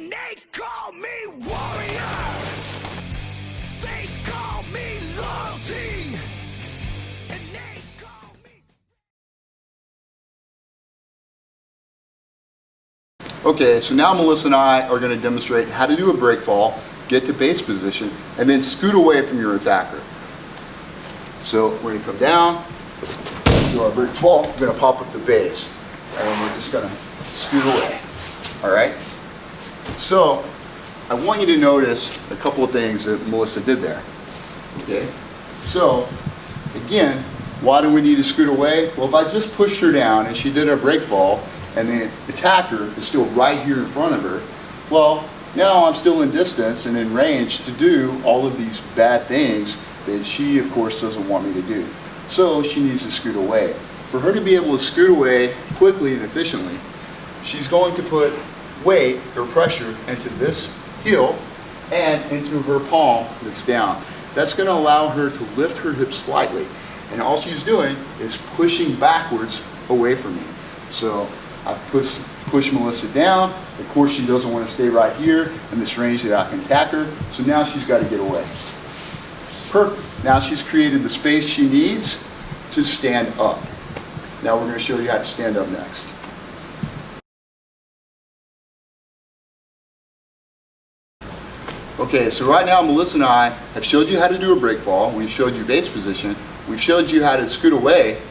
And they call me warrior. They call me loyalty. And they call me... Okay, so now Melissa and I are going to demonstrate how to do a break fall, get to base position, and then scoot away from your attacker. So we're going to come down, do our break fall, we're going to pop up the base, and we're just going to scoot away. All right? So I want you to notice a couple of things that Melissa did there. Okay? So again, why do we need to scoot away? Well, if I just pushed her down and she did her break fall, and the attacker is still right here in front of her, well, now I'm still in distance and in range to do all of these bad things that she, of course, doesn't want me to do. So she needs to scoot away. For her to be able to scoot away quickly and efficiently, she's going to put weight or pressure into this heel and into her palm that's down. That's going to allow her to lift her hips slightly. And all she's doing is pushing backwards away from me. So I push Melissa down. Of course, she doesn't want to stay right here in this range that I can attack her. So now she's got to get away. Perfect. Now she's created the space she needs to stand up. Now we're going to show you how to stand up next. Okay, so right now Melissa and I have showed you how to do a break fall. We've showed you base position. We've showed you how to scoot away.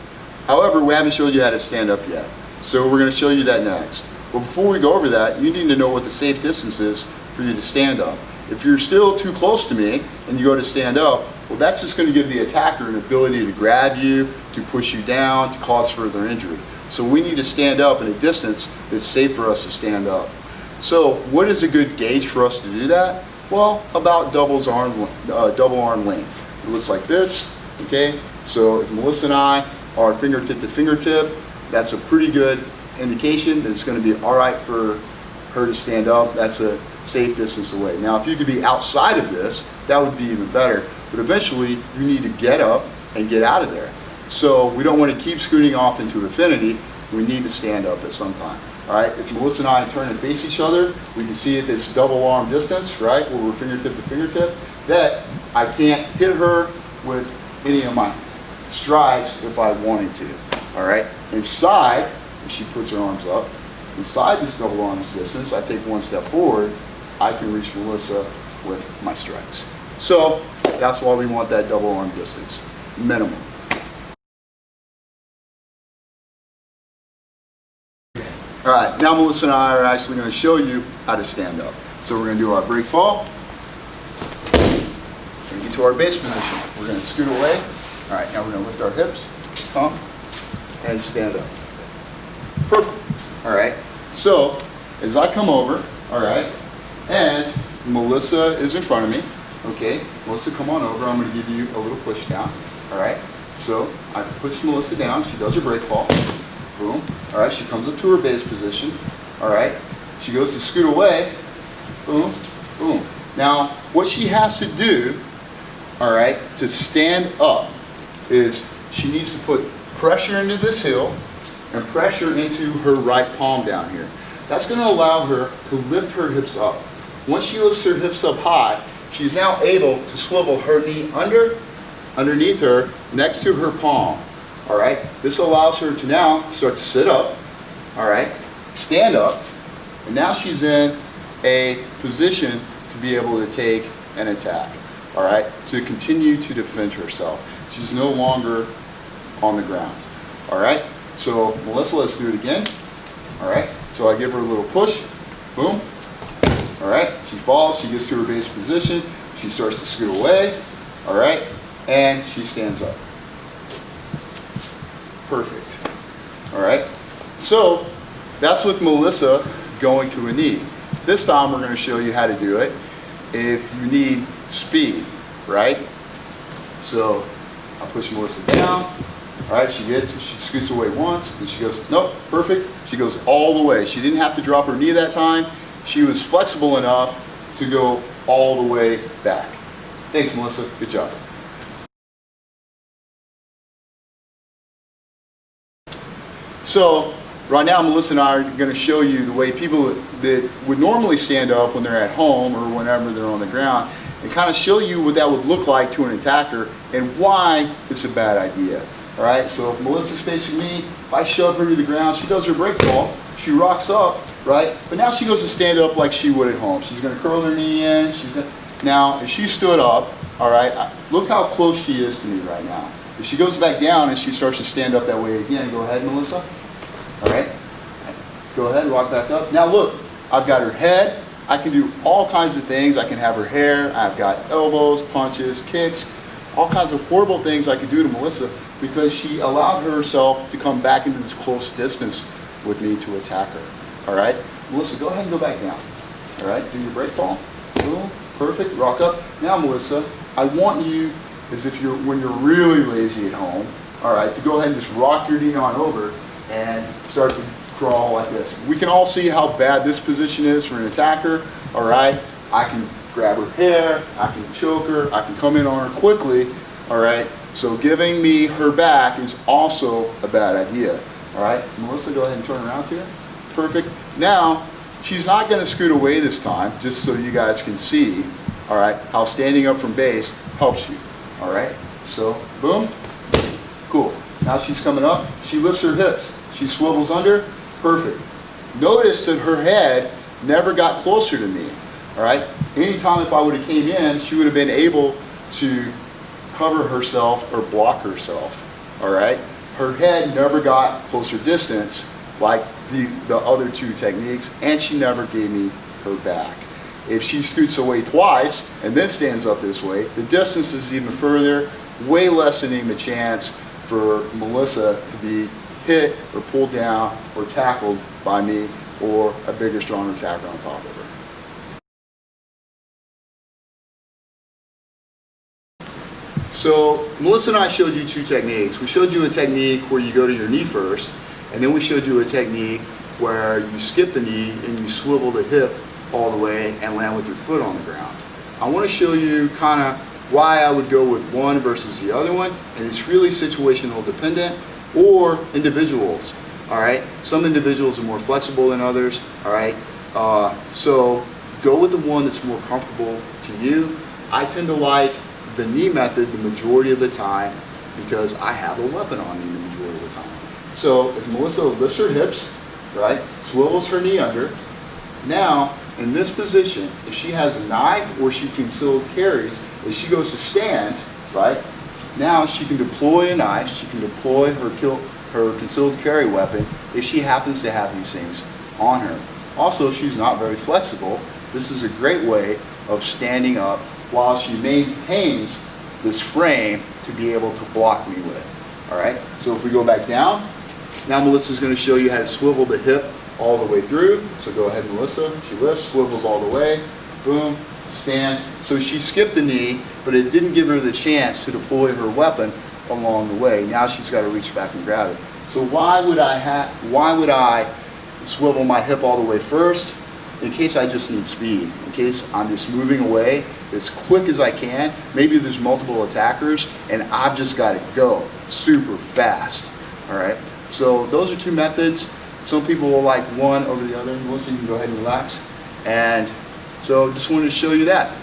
However, we haven't showed you how to stand up yet. So we're going to show you that next. But before we go over that, you need to know what the safe distance is for you to stand up. If you're still too close to me and you go to stand up, well, that's just going to give the attacker an ability to grab you, to push you down, to cause further injury. So we need to stand up in a distance that's safe for us to stand up. So what is a good gauge for us to do that? Well, about double arm length. It looks like this, okay? So if Melissa and I are fingertip to fingertip, that's a pretty good indication that it's going to be all right for her to stand up. That's a safe distance away. Now, if you could be outside of this, that would be even better. But eventually, you need to get up and get out of there. So we don't want to keep scooting off into infinity. We need to stand up at some time. All right, if Melissa and I turn and face each other, we can see at this double arm distance, right, where we're fingertip to fingertip, that I can't hit her with any of my strides if I wanted to. All right, inside, if she puts her arms up, inside this double arms distance, I take one step forward, I can reach Melissa with my strikes. So that's why we want that double arm distance, minimum. All right, now Melissa and I are actually going to show you how to stand up. So we're going to do our break fall. We're going to get to our base position. We're going to scoot away. All right, now we're going to lift our hips, pump, and stand up. Perfect. All right, so as I come over, all right, and Melissa is in front of me, okay, Melissa, come on over. I'm going to give you a little push down. All right, so I push Melissa down. She does her break fall. Boom. All right, she comes up to her base position. All right, she goes to scoot away. Boom, boom. Now, what she has to do, all right, to stand up is she needs to put pressure into this heel and pressure into her right palm down here. That's going to allow her to lift her hips up. Once she lifts her hips up high, she's now able to swivel her knee underneath her, next to her palm. All right, this allows her to now start to sit up, all right, stand up, and now she's in a position to be able to take an attack, all right, to continue to defend herself. She's no longer on the ground, all right. So Melissa, let's do it again, all right. So I give her a little push, boom, all right. She falls, she gets to her base position, she starts to scoot away, all right, and she stands up. Perfect. All right. So that's with Melissa going to a knee. This time we're going to show you how to do it if you need speed, right? So I push Melissa down. All right. She scoots away once, and she goes, nope, perfect. She goes all the way. She didn't have to drop her knee that time. She was flexible enough to go all the way back. Thanks, Melissa. Good job. So right now Melissa and I are going to show you the way people that would normally stand up when they're at home or whenever they're on the ground, and kind of show you what that would look like to an attacker and why it's a bad idea. All right, so if Melissa's facing me, if I shove her to the ground, she does her break fall, she rocks up, right? But now she goes to stand up like she would at home. She's going to curl her knee in. Now, if she stood up, all right, look how close she is to me right now. If she goes back down and she starts to stand up that way again, go ahead, Melissa. All right, go ahead, rock back up. Now look, I've got her head. I can do all kinds of things. I can have her hair. I've got elbows, punches, kicks, all kinds of horrible things I could do to Melissa because she allowed herself to come back into this close distance with me to attack her. All right, Melissa, go ahead and go back down. All right, do your break fall. Boom, perfect, rock up. Now, Melissa, I want you, as if when you're really lazy at home, all right, to go ahead and just rock your knee on over and start to crawl like this. We can all see how bad this position is for an attacker, all right? I can grab her hair, I can choke her, I can come in on her quickly, all right? So giving me her back is also a bad idea, all right? Melissa, go ahead and turn around here. Perfect. Now, she's not gonna scoot away this time, just so you guys can see, all right, how standing up from base helps you, all right? So, boom, cool. Now she's coming up, she lifts her hips, she swivels under, perfect. Notice that her head never got closer to me, all right? Anytime if I would have came in, she would have been able to cover herself or block herself, all right? Her head never got closer distance like the other two techniques, and she never gave me her back. If she scoots away twice and then stands up this way, the distance is even further, way lessening the chance for Melissa to be hit or pulled down or tackled by me or a bigger, stronger attacker on top of her. So Melissa and I showed you two techniques. We showed you a technique where you go to your knee first, and then we showed you a technique where you skip the knee and you swivel the hip all the way and land with your foot on the ground. I want to show you kind of why I would go with one versus the other one, and it's really situational dependent or individuals, all right? Some individuals are more flexible than others, all right? So go with the one that's more comfortable to you. I tend to like the knee method the majority of the time because I have a weapon on me the majority of the time. So if Melissa lifts her hips, right, swivels her knee under, now in this position, if she has a knife or she concealed carries, as she goes to stand, right, now she can deploy a knife, she can deploy her concealed carry weapon if she happens to have these things on her. Also, if she's not very flexible, this is a great way of standing up while she maintains this frame to be able to block me with. All right, so if we go back down, now Melissa's going to show you how to swivel the hip all the way through. So go ahead, Melissa. She lifts, swivels all the way, boom, stand. So she skipped the knee, but it didn't give her the chance to deploy her weapon along the way. Now she's got to reach back and grab it. So why would I swivel my hip all the way first? In case I just need speed, in case I'm just moving away as quick as I can. Maybe there's multiple attackers and I've just got to go super fast. All right, so those are two methods. Some people will like one over the other. Melissa, you can go ahead and relax. And so just wanted to show you that.